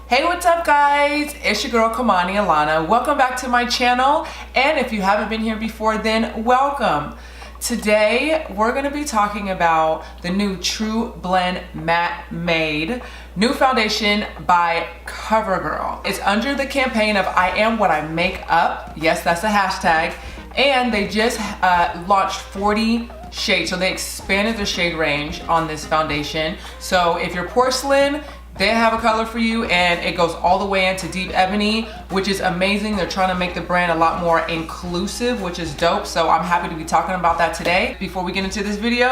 Hey, what's up guys? It's your girl KAMANI ALANA. Welcome back to my channel, and if you haven't been here before, then welcome. Today we're going to be talking about the new Trublend Matte Made new foundation by Covergirl. It's under the campaign of I am what I make up. Yes, that's a hashtag. And they just launched 40 shades, so they expanded the shade range on this foundation. So if you're porcelain, they have a color for you, and it goes all the way into deep ebony, which is amazing. They're trying to make the brand a lot more inclusive, which is dope. So I'm happy to be talking about that today. Before we get into this video,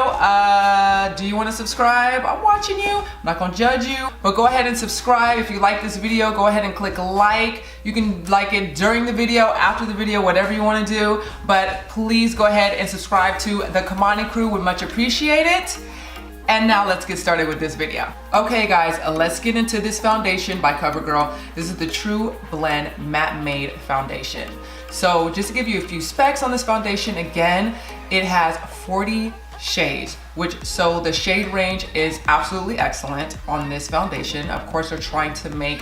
do you want to subscribe? I'm watching you. I'm not gonna judge you, but go ahead and subscribe. If you like this video, go ahead and click like. You can like it during the video, after the video, whatever you want to do. But please go ahead and subscribe to the KAMANI crew. Would much appreciate it. And now let's get started with this video. Okay guys, let's get into this foundation by Covergirl. This is the Trublend Matte Made Foundation. So just to give you a few specs on this foundation, again, it has 40 shades, so the shade range is absolutely excellent on this foundation. Of course, they're trying to make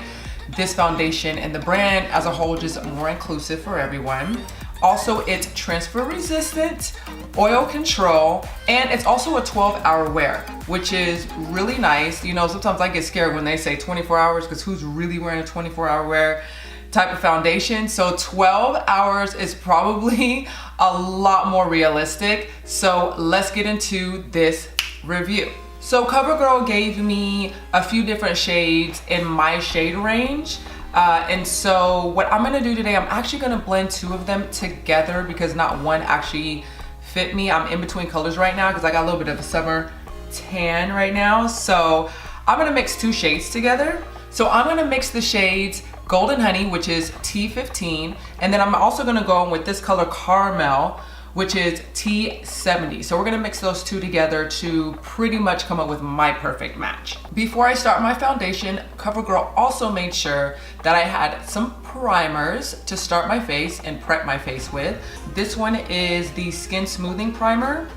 this foundation and the brand as a whole just more inclusive for everyone. Also, it's transfer resistant, oil control, and it's also a 12-hour wear, which is really nice. You know, sometimes I get scared when they say 24 hours because who's really wearing a 24-hour wear type of foundation? So 12 hours is probably a lot more realistic. So let's get into this review. So Covergirl gave me a few different shades in my shade range. And so what I'm gonna do today, I'm actually gonna blend two of them together because not one actually fit me. I'm in between colors right now because I got a little bit of a summer tan right now. So I'm gonna mix two shades together. So I'm gonna mix the shades Golden Honey, which is T15, and then I'm also gonna go in with this color Caramel, which is T70. So we're gonna mix those two together to pretty much come up with my perfect match. Before I start my foundation, Covergirl also made sure that I had some primers to start my face and prep my face with. This one is the Skin Smoothing Primer.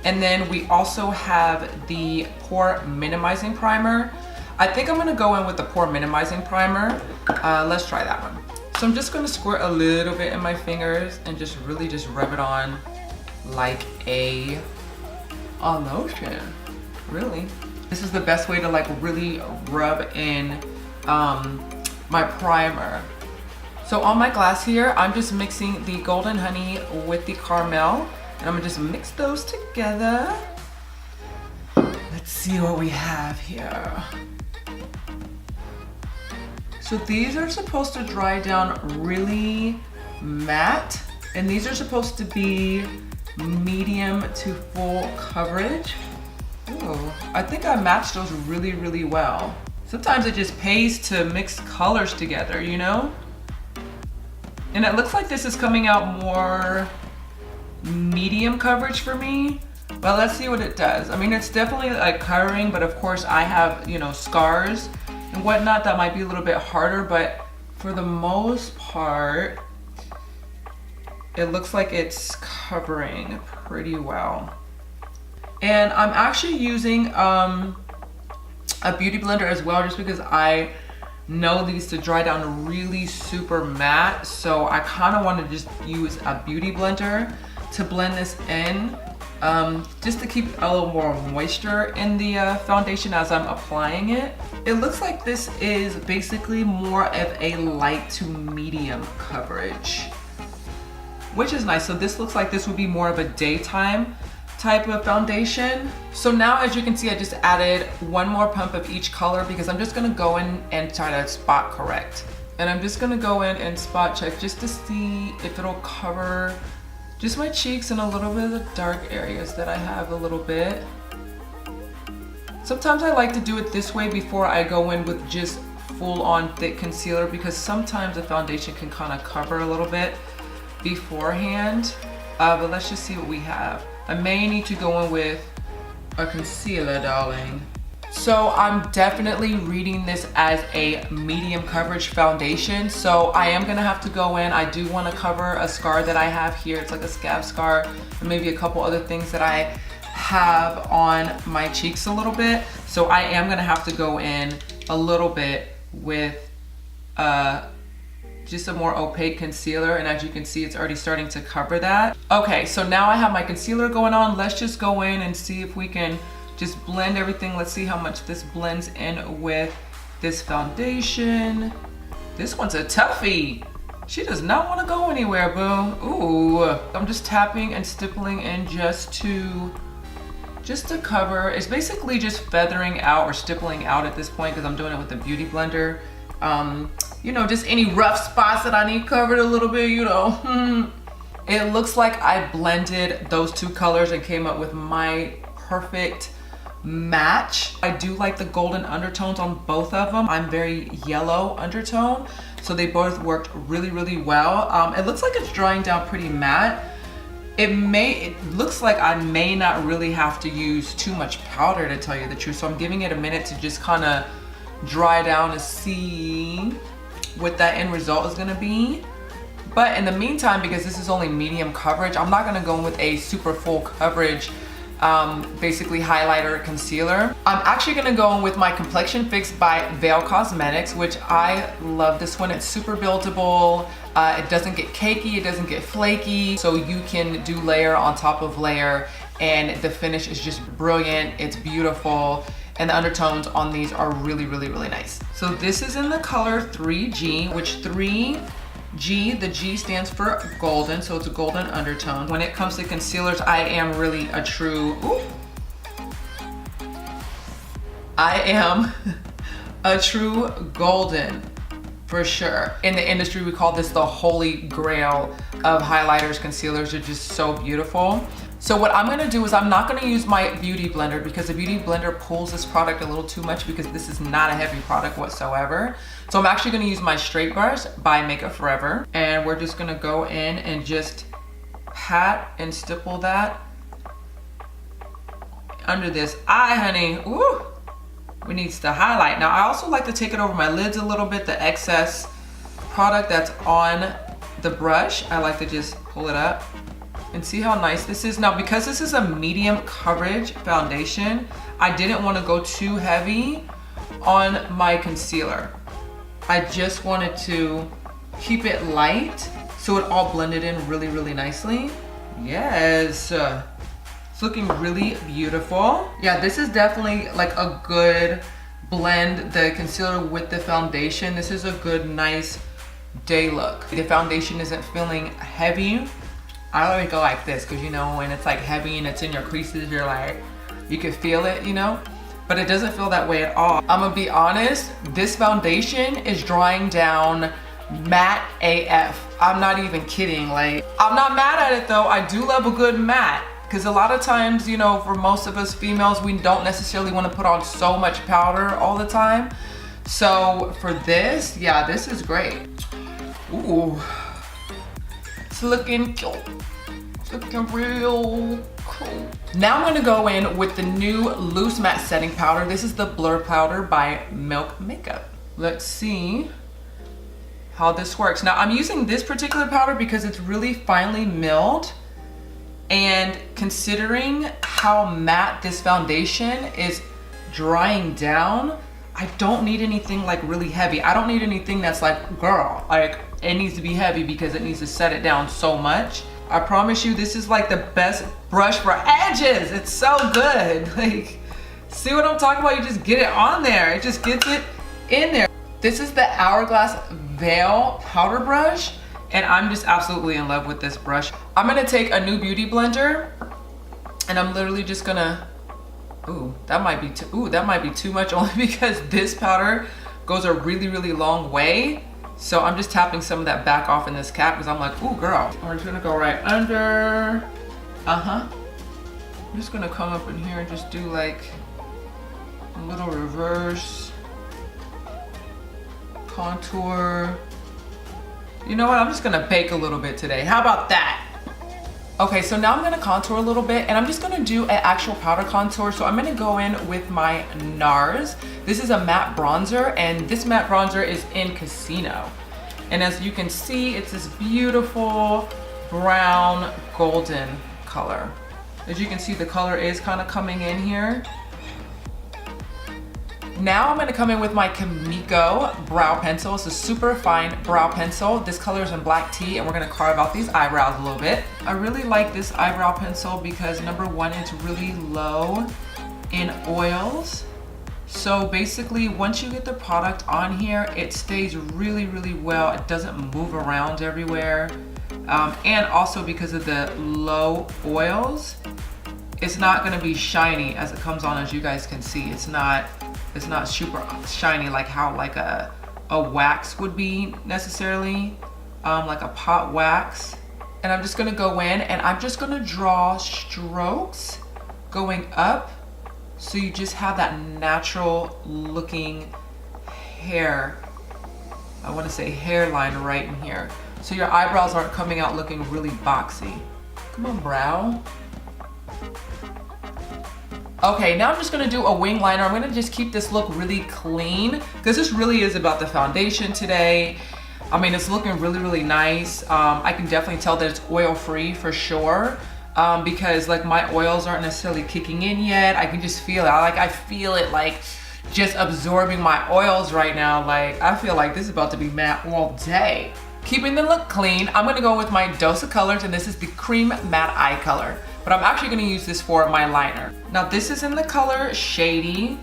And then we also have the Pore Minimizing Primer. I think I'm gonna go in with the Pore Minimizing Primer. Let's try that one. So I'm just gonna squirt a little bit in my fingers and just really just rub it on like a lotion, really. This is the best way to like really rub in my primer. So on my glass here, I'm just mixing the Golden Honey with the Caramel, and I'm gonna just mix those together. Let's see what we have here. So these are supposed to dry down really matte, and these are supposed to be medium to full coverage. Ooh, I think I matched those really, really well. Sometimes it just pays to mix colors together, you know? And it looks like this is coming out more medium coverage for me, but let's see what it does. I mean, it's definitely like covering, but of course I have, you know, scars and whatnot that might be a little bit harder, but for the most part, it looks like it's covering pretty well. And I'm actually using a beauty blender as well, just because I know these to dry down really super matte. So I kind of want to just use a beauty blender to blend this in, just to keep a little more moisture in the foundation as I'm applying it. It looks like this is basically more of a light to medium coverage, which is nice. So this looks like this would be more of a daytime type of foundation. So now, as you can see, I just added one more pump of each color because I'm just gonna go in and try to spot correct. And I'm just gonna go in and spot check just to see if it'll cover just my cheeks and a little bit of the dark areas that I have a little bit. Sometimes I like to do it this way before I go in with just full on thick concealer, because sometimes the foundation can kind of cover a little bit beforehand. But let's just see what we have. I may need to go in with a concealer, darling. So I'm definitely reading this as a medium coverage foundation. So I am gonna have to go in. I do wanna cover a scar that I have here. It's like a scab scar, and maybe a couple other things that I have on my cheeks a little bit. So I am gonna have to go in a little bit with just a more opaque concealer, and as you can see, it's already starting to cover that. Okay, so now I have my concealer going on. Let's just go in and see if we can just blend everything. Let's see how much this blends in with this foundation. This one's a toughie. She does not want to go anywhere, boo. Ooh, I'm just tapping and stippling in just to cover. It's basically just feathering out or stippling out at this point because I'm doing it with the Beauty Blender. You know, just any rough spots that I need covered a little bit, you know. It looks like I blended those two colors and came up with my perfect match. I do like the golden undertones on both of them. I'm very yellow undertone, so they both worked really, really well. It looks like it's drying down pretty matte. It looks like I may not really have to use too much powder, to tell you the truth. So I'm giving it a minute to just kind of dry down to see what that end result is gonna be. But in the meantime, because this is only medium coverage, I'm not gonna go in with a super full coverage basically highlighter concealer. I'm actually gonna go in with my Complexion Fix by Veil Cosmetics, which I love this one. It's super buildable. It doesn't get cakey, it doesn't get flaky, so you can do layer on top of layer, and the finish is just brilliant. It's beautiful, and the undertones on these are really, really, really nice. So this is in the color 3G, which 3G, the G stands for golden, so it's a golden undertone. When it comes to concealers, I am really a true, I am a true golden, for sure. In the industry, we call this the holy grail of highlighters. Concealers are just so beautiful. So what I'm gonna do is I'm not gonna use my Beauty Blender because the Beauty Blender pulls this product a little too much because this is not a heavy product whatsoever. So I'm actually gonna use my straight brush by Makeup Forever, and we're just gonna go in and just pat and stipple that under this eye, honey. Ooh, we needs to highlight. Now I also like to take it over my lids a little bit, the excess product that's on the brush. I like to just pull it up and see how nice this is. Now, because this is a medium coverage foundation, I didn't want to go too heavy on my concealer. I just wanted to keep it light so it all blended in really, really nicely. Yes, it's looking really beautiful. Yeah, this is definitely like a good blend, the concealer with the foundation. This is a good, nice day look. The foundation isn't feeling heavy. I always go like this because, you know, when it's like heavy and it's in your creases, you're like, you can feel it, you know? But it doesn't feel that way at all. I'm gonna be honest, this foundation is drying down matte AF. I'm not even kidding. Like, I'm not mad at it though. I do love a good matte because a lot of times, you know, for most of us females, we don't necessarily want to put on so much powder all the time. So for this, yeah, this is great. Ooh. It's looking cute. It's looking real cool. Now I'm gonna go in with the new loose matte setting powder. This is the Blur Powder by Milk Makeup. Let's see how this works. Now I'm using this particular powder because it's really finely milled, and considering how matte this foundation is drying down, I don't need anything like really heavy. I don't need anything that's like, girl, like it needs to be heavy because it needs to set it down so much. I promise you, this is like the best brush for edges. It's so good. Like, see what I'm talking about? You just get it on there. It just gets it in there. This is the Hourglass Veil Powder Brush, and I'm just absolutely in love with this brush. I'm gonna take a new Beauty Blender, and I'm literally just gonna, that might be too much, only because this powder goes a really, really long way. So I'm just tapping some of that back off in this cap because I'm like, ooh, girl. We're just gonna go right under. I'm just gonna come up in here and just do like a little reverse contour. You know what? I'm just gonna bake a little bit today. How about that? Okay, so now I'm gonna contour a little bit, and I'm just gonna do an actual powder contour. So I'm gonna go in with my NARS. This is a matte bronzer, and this matte bronzer is in Casino. And as you can see, it's this beautiful brown golden color. As you can see, the color is kind of coming in here. Now I'm gonna come in with my Kamiko brow pencil. It's a super fine brow pencil. This color is in black tea, and we're gonna carve out these eyebrows a little bit. I really like this eyebrow pencil because number one, it's really low in oils. So basically, once you get the product on here, it stays really, really well. It doesn't move around everywhere. And also because of the low oils, it's not gonna be shiny as it comes on, as you guys can see. It's not super shiny like how like a wax would be necessarily, like a pot wax. And I'm just gonna go in and I'm just gonna draw strokes going up, so you just have that natural looking hair, I wanna say hairline right in here. So your eyebrows aren't coming out looking really boxy. Come on, brow. Okay, now I'm just gonna do a wing liner. I'm gonna just keep this look really clean because this really is about the foundation today. I mean, it's looking really, really nice. I can definitely tell that it's oil-free for sure, because like my oils aren't necessarily kicking in yet. I can just feel it. I feel it like just absorbing my oils right now. Like I feel like this is about to be matte all day. Keeping the look clean, I'm gonna go with my Dose of Colors, and this is the Cream Matte Eye Color. But I'm actually gonna use this for my liner. Now this is in the color Shady.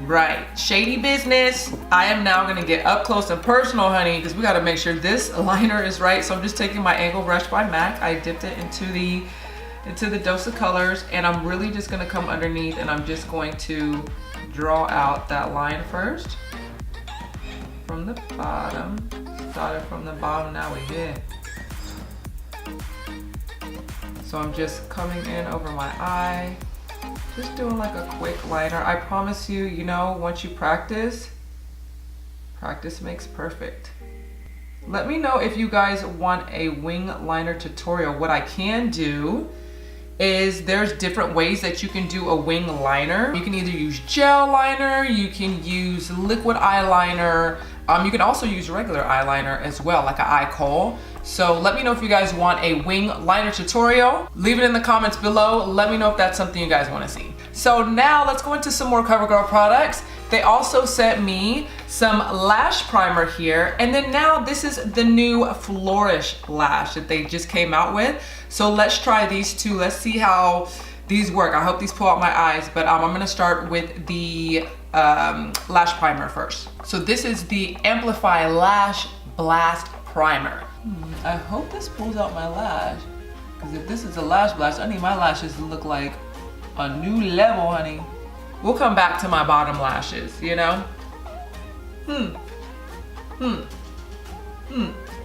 Right, shady business. I am now gonna get up close and personal, honey, because we gotta make sure this liner is right. So I'm just taking my Angle Brush by MAC. I dipped it into the Dose of Colors, and I'm really just gonna come underneath and I'm just going to draw out that line first. From the bottom. Started from the bottom, now we're here. So I'm just coming in over my eye, just doing like a quick liner. I promise you, you know, once you practice, practice makes perfect. Let me know if you guys want a wing liner tutorial. What I can do is there's different ways that you can do a wing liner. You can either use gel liner, you can use liquid eyeliner, you can also use regular eyeliner as well, like an eye kohl. So let me know if you guys want a wing liner tutorial. Leave it in the comments below. Let me know if that's something you guys want to see. So now let's go into some more CoverGirl products. They also sent me some lash primer here. And then now this is the new Flourish lash that they just came out with. So let's try these two. Let's see how these work. I hope these pull out my eyes, but I'm gonna start with the lash primer first. So this is the Amplify Lash Blast Primer. I hope this pulls out my lash, because if this is a lash blast, I need my lashes to look like a new level, honey. We'll come back to my bottom lashes, you know?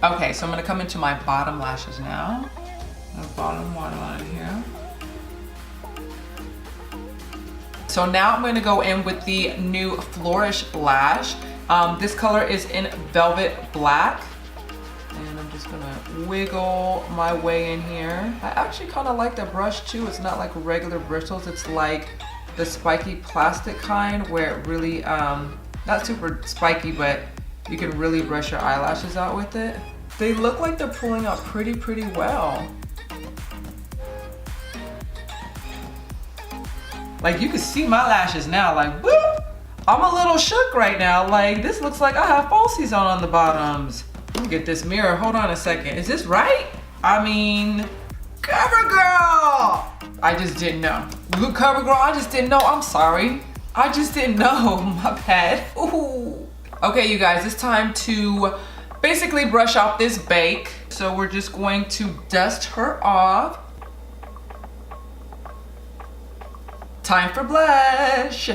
Okay, so I'm gonna come into my bottom lashes now. The bottom waterline here. So now I'm gonna go in with the new Flourish lash. This color is in Velvet Black. And I'm just gonna wiggle my way in here. I actually kind of like the brush too. It's not like regular bristles. It's like the spiky plastic kind where it really, not super spiky, but you can really brush your eyelashes out with it. They look like they're pulling out pretty well. Like you can see my lashes now, like whoop! I'm a little shook right now. Like this looks like I have falsies on the bottoms. Let me get this mirror, hold on a second. Is this right? I mean, CoverGirl! I just didn't know. Look, CoverGirl, I just didn't know, I'm sorry. I just didn't know, my bad. Ooh. Okay, you guys, it's time to basically brush off this bake. So we're just going to dust her off. Time for blush.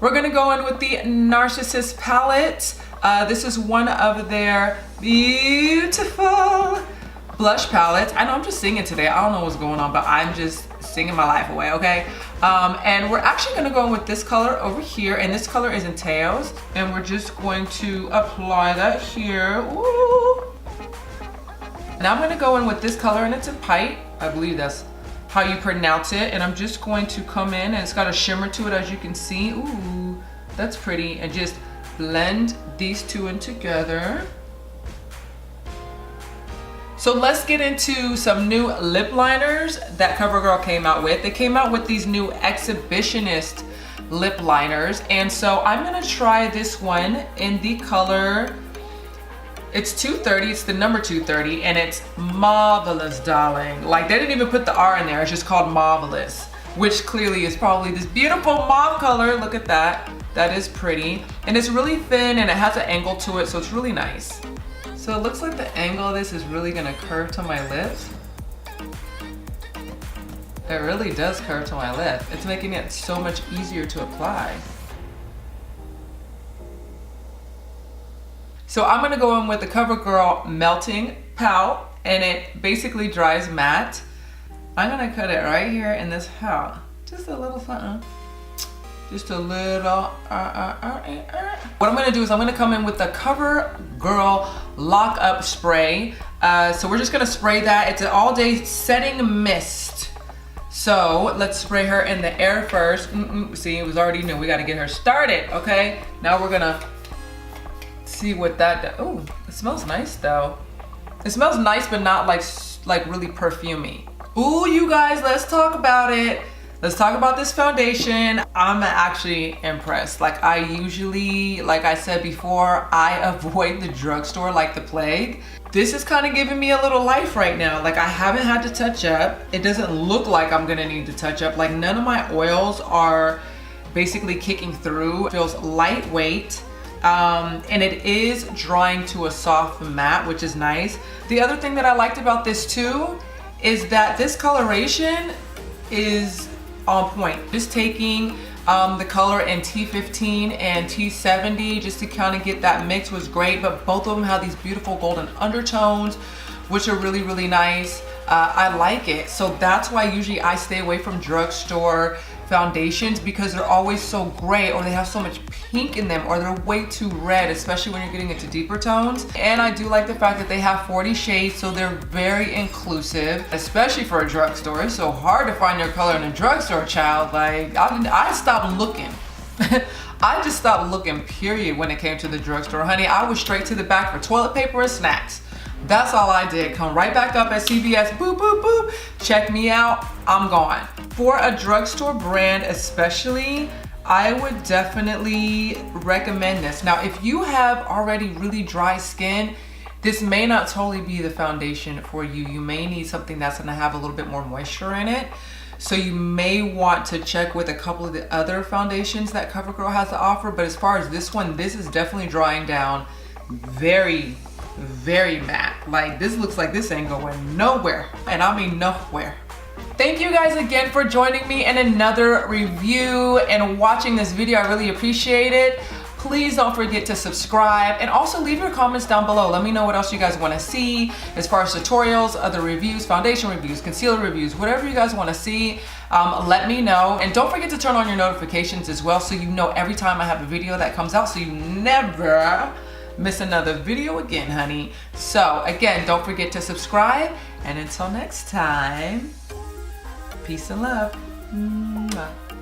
We're gonna go in with the Narcissus palette. This is one of their beautiful blush palettes. I know I'm just singing today. I don't know what's going on, but I'm just singing my life away, okay? And we're actually gonna go in with this color over here, and this color is in Tails, and we're just going to apply that here. Ooh. And I'm gonna go in with this color, and it's in Pite. I believe that's how you pronounce it, and I'm just going to come in, and it's got a shimmer to it, as you can see. Ooh, that's pretty, and just blend these two in together. So let's get into some new lip liners that CoverGirl came out with. They came out with these new Exhibitionist lip liners. And so I'm gonna try this one in the color, it's 230, it's the number 230, and it's Marvelous, darling. Like, they didn't even put the R in there, it's just called Marvelous, which clearly is probably this beautiful mauve color. Look at that. That is pretty. And it's really thin and it has an angle to it, so it's really nice. So it looks like the angle of this is really gonna curve to my lips. It really does curve to my lip. It's making it so much easier to apply. So I'm gonna go in with the CoverGirl Melting Pout, and it basically dries matte. I'm gonna cut it right here in this pout. Just a little something. Just a little. What I'm gonna do is I'm gonna come in with the CoverGirl Lock Up Spray. So we're just gonna spray that. It's an all day setting mist. So let's spray her in the air first. See, it was already new. We gotta get her started, okay? Now we're gonna see what that does. Oh, it smells nice though. It smells nice, but not like really perfumey. Ooh, you guys, let's talk about it. Let's talk about this foundation. I'm actually impressed. Like, I usually, like I said before, I avoid the drugstore like the plague. This is kind of giving me a little life right now. Like, I haven't had to touch up. It doesn't look like I'm gonna need to touch up. Like, none of my oils are basically kicking through. It feels lightweight. And it is drying to a soft matte, which is nice. The other thing that I liked about this too is that this coloration is on point. Just taking the color in T15 and T70 just to kind of get that mix was great, but both of them have these beautiful golden undertones, which are really, really nice. I like it. So that's why usually I stay away from drugstore foundations, because they're always so gray, or they have so much pink in them, or they're way too red, especially when you're getting into deeper tones. And I do like the fact that they have 40 shades, so they're very inclusive, especially for a drugstore. It's so hard to find your color in a drugstore, child. Like, I stopped looking. I just stopped looking, period, when it came to the drugstore, honey. I was straight to the back for toilet paper and snacks. That's all I did. Come right back up at CVS, boop, boop, boop. Check me out, I'm gone. For a drugstore brand especially, I would definitely recommend this. Now, if you have already really dry skin, this may not totally be the foundation for you. You may need something that's gonna have a little bit more moisture in it. So you may want to check with a couple of the other foundations that CoverGirl has to offer. But as far as this one, this is definitely drying down very, very matte. Like, this looks like this ain't going nowhere, and I mean nowhere. Thank you guys again for joining me in another review and watching this video. I really appreciate it. Please don't forget to subscribe, and also leave your comments down below. Let me know what else you guys want to see as far as tutorials, other reviews, foundation reviews, concealer reviews, whatever you guys want to see. Let me know, and don't forget to turn on your notifications as well, so you know every time I have a video that comes out, so you never miss another video again, honey. So again, don't forget to subscribe, and until next time, peace and love. Mwah.